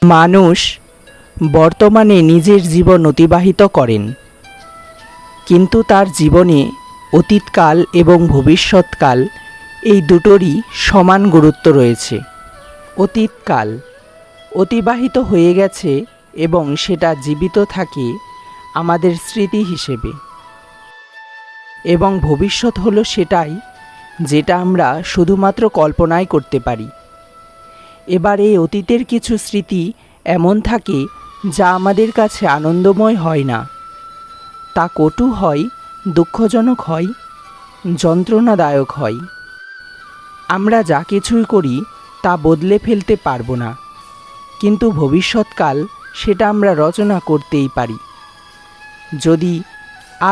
মানুষ বর্তমানে নিজের জীবন অতিবাহিত করেন, কিন্তু তার জীবনে অতীতকাল এবং ভবিষ্যৎকাল এই দুটোরই সমান গুরুত্ব রয়েছে। অতীতকাল অতিবাহিত হয়ে গেছে এবং সেটা জীবিত থাকে আমাদের স্মৃতি হিসেবে, এবং ভবিষ্যৎ হলো সেটাই যেটা আমরা শুধুমাত্র কল্পনাই করতে পারি। এবার এই অতীতের কিছু স্মৃতি এমন থাকে যা আমাদের কাছে আনন্দময় হয় না, তা কটু হয়, দুঃখজনক হয়, যন্ত্রণাদায়ক হয়। আমরা যা কিছুই করি তা বদলে ফেলতে পারবো না, কিন্তু ভবিষ্যৎকাল সেটা আমরা রচনা করতেই পারি। যদি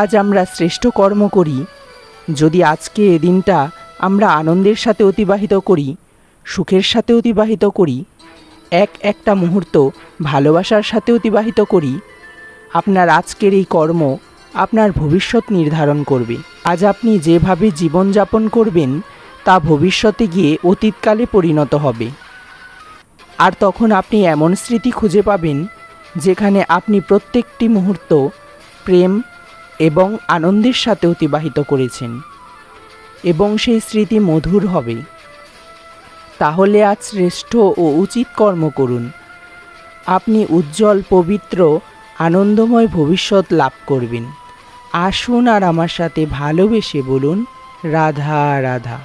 আজ আমরা শ্রেষ্ঠ কর্ম করি, যদি আজকে এই দিনটা আমরা আনন্দের সাথে অতিবাহিত করি, সুখের সাথে অতিবাহিত করি, একটা মুহূর্ত ভালোবাসার সাথে অতিবাহিত করি, আপনার আজকের এই কর্ম আপনার ভবিষ্যৎ নির্ধারণ করবে। আজ আপনি যেভাবে জীবনযাপন করবেন তা ভবিষ্যতে গিয়ে অতীতকালে পরিণত হবে। আর তখন আপনি এমন স্মৃতি খুঁজে পাবেন যেখানে আপনি প্রত্যেকটি মুহূর্ত প্রেম এবং আনন্দের সাথে অতিবাহিত করেছেন, এবং সেই স্মৃতি মধুর হবে। তাহলে আজ শ্রেষ্ঠ ও উচিত কর্ম করুন। আপনি উজ্জ্বল, পবিত্র, আনন্দময় ভবিষ্যৎ লাভ করবেন। আসুন আর আমার সাথে ভালোবেসে বলুন, রাধা রাধা।